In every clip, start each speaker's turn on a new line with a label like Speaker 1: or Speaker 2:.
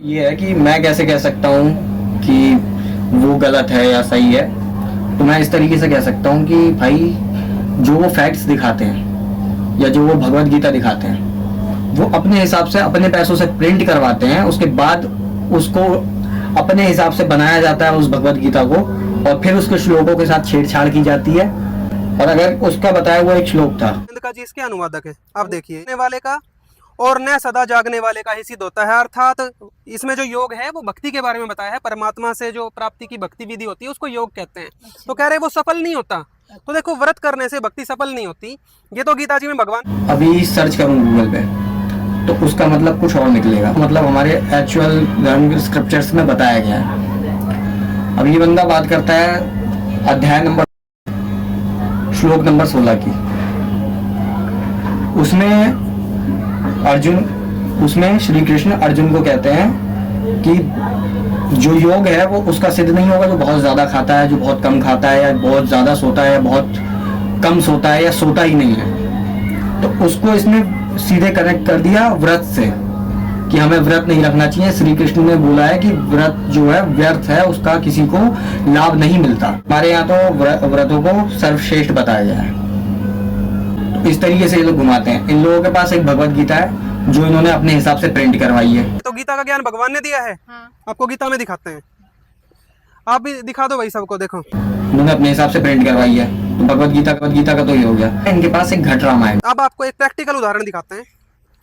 Speaker 1: ये है कि मैं कैसे कह सकता हूँ कि वो गलत है या सही है। तो मैं इस तरीके से कह सकता हूँ कि भाई जो वो फैक्ट्स दिखाते हैं या जो वो भगवत गीता दिखाते हैं वो अपने हिसाब से अपने पैसों से प्रिंट करवाते हैं, उसके बाद उसको अपने हिसाब से बनाया जाता है उस भगवत गीता को, और फिर उसके श्लोकों के साथ छेड़छाड़ की जाती है। और अगर उसका बताया वो एक श्लोक था
Speaker 2: का जी इसके अनुवादक है, आप देखिए वाले का और न सदा जागने वाले का ही सिद्ध होता है। अर्थात इसमें जो योग है वो भक्ति के बारे में बताया है, परमात्मा से जो प्राप्ति की भक्ति विधि होती है उसको योग कहते हैं। तो कह रहे वो सफल नहीं होता। तो देखो व्रत करने से भक्ति सफल नहीं होती, ये तो गीता जी में भगवान।
Speaker 1: अभी सर्च करूँ गूगल पे तो उसका मतलब कुछ और निकलेगा, मतलब हमारे एक्चुअल धर्म स्क्रिप्चर्स में बताया गया है। अब ये बंदा बात करता है अध्याय नंबर श्लोक नंबर 16 की। उसमें श्री कृष्ण अर्जुन को कहते हैं कि जो योग है वो उसका सिद्ध नहीं होगा जो बहुत ज्यादा खाता है, जो बहुत कम खाता है, या बहुत ज्यादा सोता है, या बहुत कम सोता है, या सोता ही नहीं है। तो उसको इसने सीधे कनेक्ट कर दिया व्रत से कि हमें व्रत नहीं रखना चाहिए। श्री कृष्ण ने बोला है कि व्रत जो है व्यर्थ है, उसका किसी को लाभ नहीं मिलता। हमारे यहाँ तो व्रतों को सर्वश्रेष्ठ बताया गया है। तो इस तरीके से ये लोग घुमाते हैं। इन लोगों के पास एक भगवत गीता है जो इन्होंने अपने हिसाब से प्रिंट करवाई है।
Speaker 2: तो गीता का ज्ञान भगवान ने दिया है। हाँ। आपको गीता में दिखाते हैं, आप भी दिखा दो भाई सबको। देखो
Speaker 1: इन्होंने अपने हिसाब से प्रिंट करवाई है। तो भगवत गीता का तो ये हो गया। इनके पास एक घट रामायण।
Speaker 2: अब आपको एक प्रैक्टिकल उदाहरण दिखाते हैं।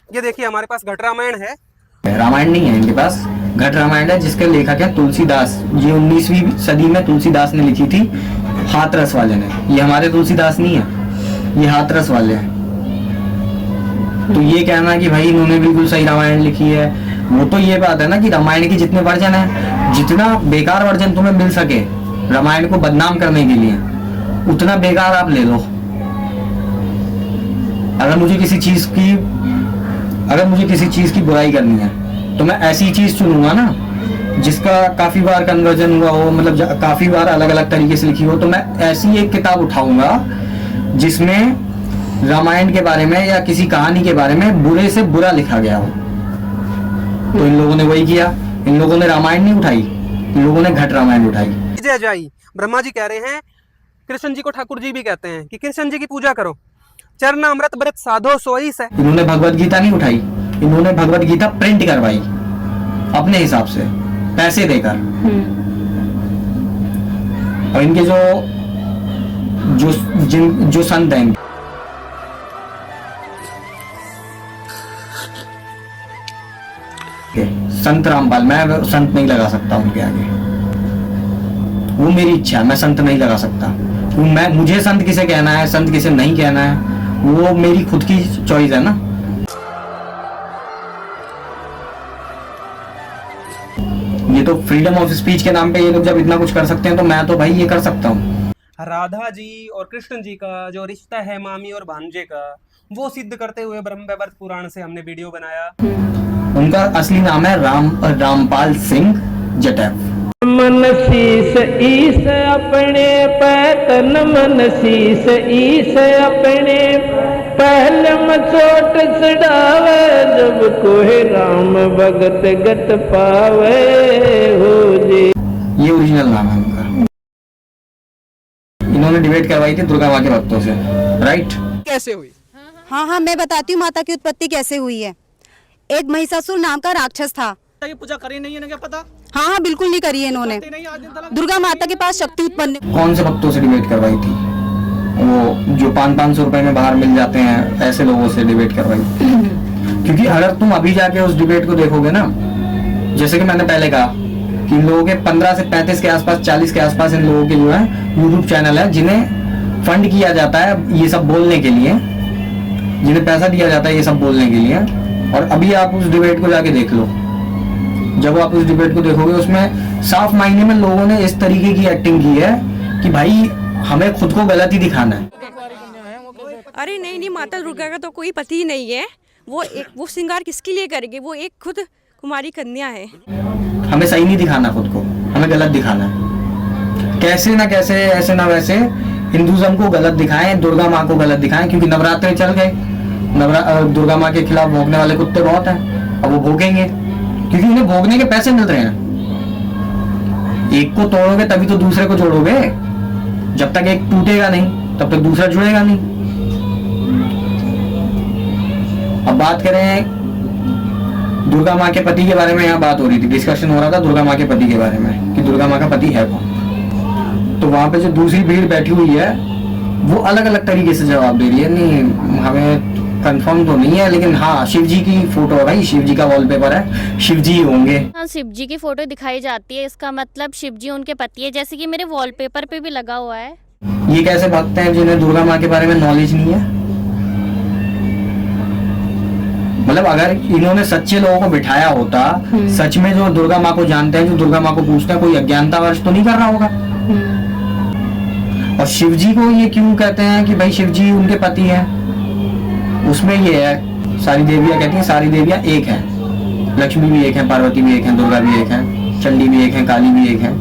Speaker 2: ये देखिए हमारे पास घट रामायण है।
Speaker 1: रामायण नहीं है इनके पास, घट रामायण है जिसके लेखक है तुलसीदास। ये 19वीं सदी में तुलसीदास ने लिखी थी, हाथरस वाले ने। ये हमारे तुलसीदास नहीं है, ये हाथरस वाले हैं। तो ये कहना कि भाई इन्होंने बिल्कुल सही रामायण लिखी है, वो तो ये बात है ना कि रामायण के जितने वर्जन है, जितना बेकार वर्जन तुम्हें मिल सके रामायण को बदनाम करने के लिए, उतना बेकार आप ले लो। अगर मुझे किसी चीज की बुराई करनी है तो मैं ऐसी चीज चुनूंगा ना जिसका काफी बार कन्वर्जन हुआ हो, मतलब काफी बार अलग अलग तरीके से लिखी हो। तो मैं ऐसी एक किताब उठाऊंगा जिसमें रामायण के बारे में या किसी कहानी के बारे में बुरे से बुरा लिखा गया हो। तो इन लोगों ने वही किया। इन लोगों ने रामायण नहीं उठाई, इन लोगों ने घट रामायण उठाई।
Speaker 2: जय जय ब्रह्मा जी कह रहे हैं, कृष्ण जी को ठाकुर जी भी कहते हैं कि कृष्ण जी की पूजा करो, चरणामृत व्रत साधो सोई से। इन्होंने
Speaker 1: भगवत गीता नहीं उठाई, इन्होंने भगवत गीता प्रिंट करवाई अपने हिसाब से पैसे देकर। और इनके जो संत हैं, संत रामपाल, मैं संत नहीं लगा सकता उनके आगे, वो मेरी इच्छा है, मैं संत नहीं लगा सकता। मुझे संत किसे कहना है, संत किसे नहीं कहना है, वो मेरी खुद की चॉइस है ना। ये तो फ्रीडम ऑफ स्पीच के नाम पे ये लोग जब इतना कुछ कर सकते हैं तो मैं तो भाई ये कर सकता हूँ।
Speaker 2: राधा जी और कृष्ण जी का जो रिश्ता है मामी और भांजे का, वो सिद्ध करते हुए ब्रह्मवैवर्त पुराण से हमने वीडियो बनाया।
Speaker 1: उनका असली नाम है रामपाल सिंह जटैफ।
Speaker 3: मन शीस ईस अपने पैतन, मन शीस ईस अपने पहले मचोट चढ़ावे, जब कोई राम भगत गत पावे हो जी।
Speaker 1: ये ओरिजिनल नाम है उनका। इन्होंने डिबेट करवाई थी दुर्गा माँ के भक्तों से, राइट?
Speaker 2: कैसे हुई?
Speaker 4: हाँ, मैं बताती हूँ माता की उत्पत्ति कैसे हुई है। एक महिषासुर नाम का राक्षस था।
Speaker 2: ये पूजा करी नहीं है, क्या पता?
Speaker 4: हाँ, बिल्कुल नहीं करी है इन्होंने। दुर्गा माता के पास शक्ति उत्पन्न।
Speaker 1: कौन से भक्तों से डिबेट करवाई थी? वो जो 500-500 रुपए में बाहर मिल जाते हैं, ऐसे लोगों से डिबेट करवाई। क्योंकि अगर तुम अभी जाके उस डिबेट को देखोगे ना, जैसे कि मैंने पहले कहा कि इन लोगों के 15 से 35 के आसपास, 40 के आसपास इन लोगों के जो है यूट्यूब चैनल है जिन्हें फंड किया जाता है ये सब बोलने के लिए, जिन्हें पैसा दिया जाता है ये सब बोलने के लिए। और अभी आप उस डिबेट को जाके देख लो, जब आप उस डिबेट को देखोगे उसमें साफ मायने में लोगों ने इस तरीके की एक्टिंग की है कि भाई हमें खुद को गलत ही दिखाना है।
Speaker 5: अरे नहीं, माता दुर्गा का तो कोई पति ही नहीं है। वो श्रृंगार किसके लिए करेगी? वो एक खुद कुमारी कन्या है।
Speaker 1: हमें सही नहीं दिखाना खुद को, हमें गलत दिखाना है। कैसे ना कैसे, ऐसे ना वैसे हिंदुज्म को गलत दिखाएं, दुर्गा माँ को गलत दिखाएं। क्योंकि नवरात्रे चल गए, दुर्गा माँ के खिलाफ भौंकने वाले कुत्ते बहुत हैं, अब वो भौंकेंगे। क्योंकि उन्हें भोगने के पैसे मिल रहे हैं। एक को तोड़ोगे तभी तो दूसरे को जोड़ोगे, जब तक एक टूटेगा नहीं तब तक दूसरा जुड़ेगा नहीं। अब बात करें दुर्गा माँ के पति के बारे में, यहाँ बात हो रही थी, डिस्कशन हो रहा था दुर्गा माँ के पति के बारे में कि दुर्गा माँ का पति है कौन। तो वहां पे जो दूसरी भीड़ बैठी हुई है वो अलग अलग तरीके से जवाब दे रही है। नहीं, हमें कंफर्म तो नहीं है, लेकिन हाँ शिव जी की फोटो है भाई, शिव जी का वॉलपेपर है, शिव जी होंगे।
Speaker 6: हाँ, शिव जी की फोटो दिखाई जाती है, इसका मतलब शिव जी उनके पति है, जैसे कि मेरे वॉलपेपर पे भी लगा हुआ है।
Speaker 1: ये कैसे भक्त हैं जिन्हें दुर्गा माँ के बारे में नॉलेज नहीं है? मतलब अगर इन्होंने सच्चे लोगों को बिठाया होता, सच में जो दुर्गा माँ को जानते हैं, जो दुर्गा माँ को पूछते हैं, कोई अज्ञानतावश तो नहीं कर रहा होगा। और शिव जी को ये क्यों कहते हैं कि भाई शिव जी उनके पति हैं? उसमें ये है, सारी देवियां कहती हैं सारी देवियां एक हैं, लक्ष्मी भी एक है, पार्वती भी एक है, दुर्गा भी एक है, चंडी भी एक है, काली भी एक है।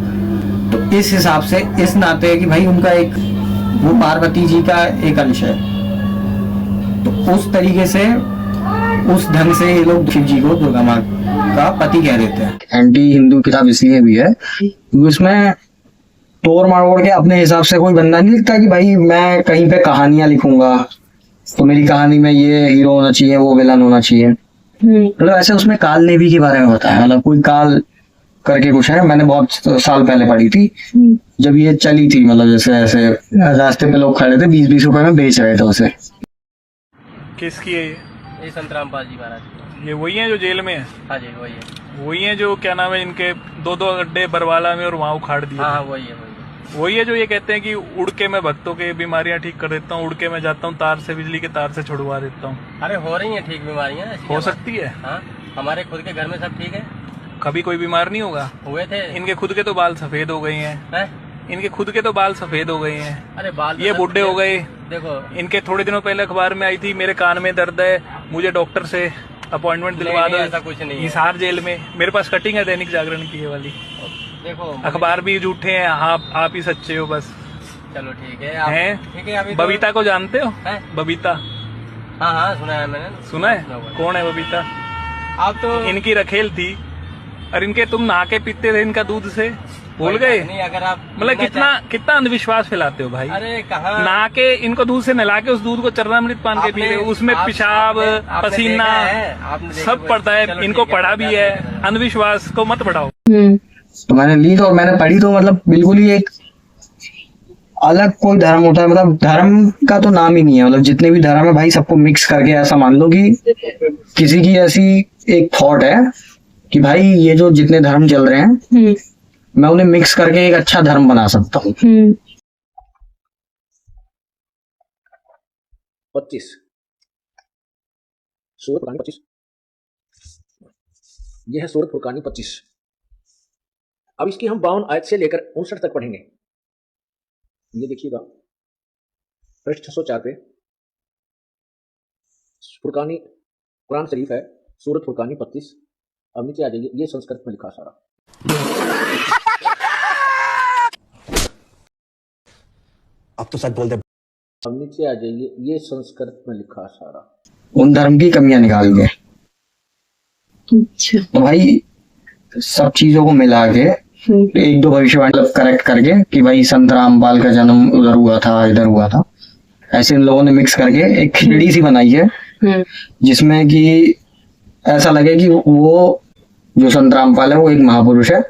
Speaker 1: तो इस हिसाब से, इस नाते कि भाई उनका एक, वो पार्वती जी का एक अंश है, तो उस तरीके से, उस ढंग से ये लोग शिव जी को दुर्गा माँ का पति कह देते हैं। एंटी हिंदू किताब इसलिए भी है क्योंकि उसमें तोड़ मरोड़ के अपने हिसाब से कोई बंदा नहीं लिखता कि भाई मैं कहीं पे कहानियां लिखूंगा तो मेरी कहानी में ये हीरो होना चाहिए, वो विलन होना चाहिए। मतलब ऐसे उसमें काल नेवी के बारे में बताया, मतलब कोई काल करके कुछ है, मैंने बहुत साल पहले पढ़ी थी जब ये चली थी। मतलब जैसे ऐसे रास्ते पे लोग खड़े थे, 20-20 रुपए में बेच रहे थे उसे।
Speaker 7: किसकी है
Speaker 8: ये संत रामपाल जी महाराज।
Speaker 7: ये वही है जो जेल में है?
Speaker 8: हाँ जी वही है।
Speaker 7: वही है जो क्या नाम है इनके 2-2 अड्डे बरवाला में और वहाँ उखाड़ दिए?
Speaker 8: हाँ वही है।
Speaker 7: वही है जो ये कहते हैं कि उड़ के मैं भक्तों के बीमारियां ठीक कर देता हूँ, उड़ के मैं जाता हूँ तार से, बिजली के तार से छुड़वा देता हूँ।
Speaker 8: अरे हो रही है ठीक बीमारियां,
Speaker 7: हो सकती है।
Speaker 8: हाँ, हमारे खुद के घर में सब ठीक है।
Speaker 7: कभी कोई बीमार नहीं होगा?
Speaker 8: हुए थे।
Speaker 7: इनके खुद के तो बाल सफेद हो गए हैं। इनके खुद के तो बाल सफेद हो गए हैं।
Speaker 8: अरे बाल
Speaker 7: ये बूढ़े हो गए।
Speaker 8: देखो
Speaker 7: इनके थोड़े दिनों पहले अखबार में आई थी, मेरे कान में दर्द है, मुझे डॉक्टर से अपॉइंटमेंट दिलवा दो।
Speaker 8: ऐसा कुछ नहीं है।
Speaker 7: हिसार जेल में मेरे पास कटिंग है दैनिक जागरण की ये वाली।
Speaker 8: देखो
Speaker 7: अखबार भी झूठे हैं, आप ही सच्चे हो बस।
Speaker 8: चलो ठीक है। ठीक है। अभी
Speaker 7: बबीता को जानते हो? बबीता?
Speaker 8: हाँ हाँ सुना है मैंने।
Speaker 7: सुना है? कौन है बबीता?
Speaker 8: आप तो
Speaker 7: इनकी रखेल थी और इनके तुम नहा के पीते थे इनका दूध से, भूल गए?
Speaker 8: नहीं, अगर आप
Speaker 7: मतलब कितना अंधविश्वास फैलाते हो भाई।
Speaker 8: अरे कहाँ
Speaker 7: नहा के इनको दूध से नहला के उस दूध को चरणामृत पान के पी रहे हो, उसमें पेशाब पसीना सब पड़ता है। इनको पढ़ा भी है, अंधविश्वास को मत बढ़ाओ।
Speaker 1: तो मैंने ली तो, और मैंने पढ़ी तो, मतलब बिल्कुल ही एक अलग कोई धर्म होता है, मतलब धर्म का तो नाम ही नहीं है। मतलब जितने भी धर्म है भाई सबको मिक्स करके ऐसा मान लो कि किसी की ऐसी एक थॉट है कि भाई ये जो जितने धर्म चल रहे हैं मैं उन्हें मिक्स करके एक अच्छा धर्म बना सकता हूँ।
Speaker 9: 25 सूरत फुरकानी 25, यह है सूरत फुरकानी 25। अब इसकी हम 52 आयत से लेकर 59 तक पढ़ेंगे। ये देखिएगा पृष्ठ 604 पे फुरकानी कुरान शरीफ है, सूरत फुरकानी 25। अब नीचे आ जाइए, ये संस्कृत में लिखा सारा।
Speaker 10: अब तो सच बोल दे।
Speaker 9: अब नीचे आ जाइए, ये संस्कृत में लिखा सारा।
Speaker 1: उन धर्म की कमियां निकाल के तो भाई सब चीजों को मिला के एक दो भविष्यवाणी करेक्ट करके कि भाई संत रामपाल का जन्म उधर हुआ था, इधर हुआ था, ऐसे इन लोगों ने मिक्स करके एक खिचड़ी सी बनाई है जिसमें कि ऐसा लगे कि वो जो संत रामपाल है वो एक महापुरुष है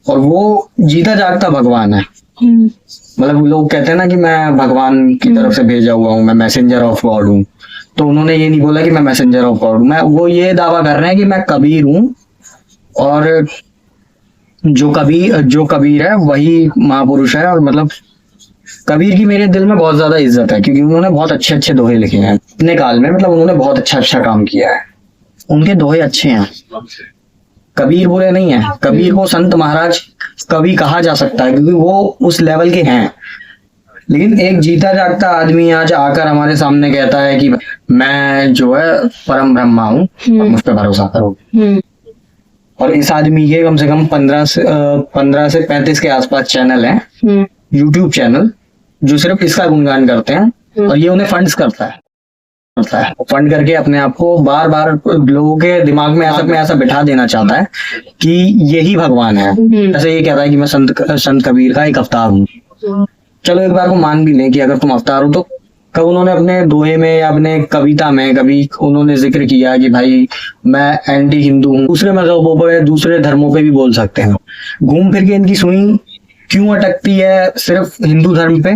Speaker 1: और वो जीता जागता भगवान है। मतलब लोग कहते हैं ना कि मैं भगवान की तरफ से भेजा हुआ हूँ, मैं मैसेंजर ऑफ गॉड हूँ, तो उन्होंने ये नहीं बोला कि मैं मैसेंजर ऑफ गॉड हूँ, मैं वो ये दावा कर रहे हैं कि मैं कबीर हूँ और जो कबीर है वही महापुरुष है। और मतलब कबीर की मेरे दिल में बहुत ज्यादा इज्जत है क्योंकि उन्होंने बहुत अच्छे अच्छे दोहे लिखे हैं अपने काल में। मतलब उन्होंने बहुत अच्छा काम किया है, उनके दोहे अच्छे हैं, कबीर बुरे नहीं है। कबीर को संत महाराज कवि कहा जा सकता है क्योंकि वो उस लेवल के हैं। लेकिन एक जीता जागता आदमी आज आकर हमारे सामने कहता है कि मैं जो है परम ब्रह्मा हूँ, मुझ पर भरोसा करो। और इस आदमी के कम से कम 15 से 35 के आसपास चैनल हैं, यूट्यूब चैनल, जो सिर्फ इसका गुणगान करते हैं और ये उन्हें फंड्स करता है। होता है, फंड करके अपने आप को बार बार लोगों के दिमाग में ऐसा बिठा देना चाहता है कि यही भगवान है। जैसे ये कहता है कि मैं संत कबीर का एक अवतार हूँ। चलो एक बार को मान भी लें कि अगर तुम अवतार हो, तो कब उन्होंने अपने दोहे में या अपने कविता में कभी उन्होंने जिक्र किया कि भाई मैं एंटी हिंदू हूँ? दूसरे मजहबों पे, दूसरे धर्मों पे भी बोल सकते हैं। घूम फिर के इनकी सुई क्यों अटकती है सिर्फ हिंदू धर्म पे?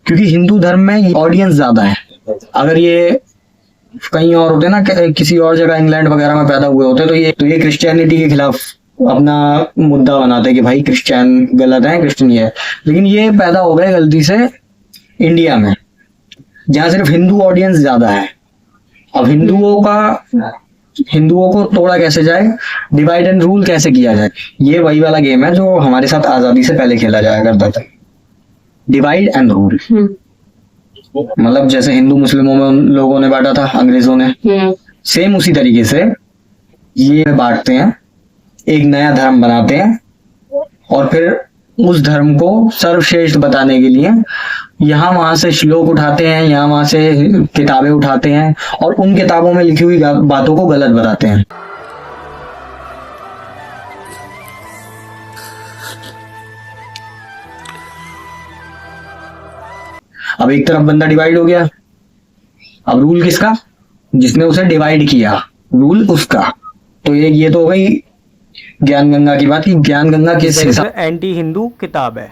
Speaker 1: क्योंकि हिंदू धर्म में ऑडियंस ज्यादा है। अगर ये कहीं और होते ना, किसी और जगह इंग्लैंड वगैरह में पैदा हुए होते, तो ये क्रिश्चियनिटी के खिलाफ अपना मुद्दा बनाते कि भाई क्रिश्चियन गलत है, क्रिश्चियन ये है। लेकिन ये पैदा हो गए गलती से इंडिया में, जहाँ सिर्फ हिंदू ऑडियंस ज्यादा है। अब हिंदुओं को तोड़ा कैसे जाए, डिवाइड एंड रूल कैसे किया जाए, ये वही वाला गेम है जो हमारे साथ आजादी से पहले खेला जाया करता था। डिवाइड एंड रूल, मतलब जैसे हिंदू मुस्लिमों में उन लोगों ने बांटा था अंग्रेजों ने, सेम उसी तरीके से ये बांटते हैं, एक नया धर्म बनाते हैं और फिर उस धर्म को सर्वश्रेष्ठ बताने के लिए यहाँ वहां से श्लोक उठाते हैं, यहाँ वहां से किताबें उठाते हैं और उन किताबों में लिखी हुई बातों को गलत बताते हैं। अब एक तरफ बंदा डिवाइड हो गया, अब रूल किसका? जिसने उसे डिवाइड किया, रूल उसका। तो ये तो हो गई ज्ञान गंगा की बात कि ज्ञान गंगा किस हिसाब
Speaker 11: एंटी हिंदू किताब है।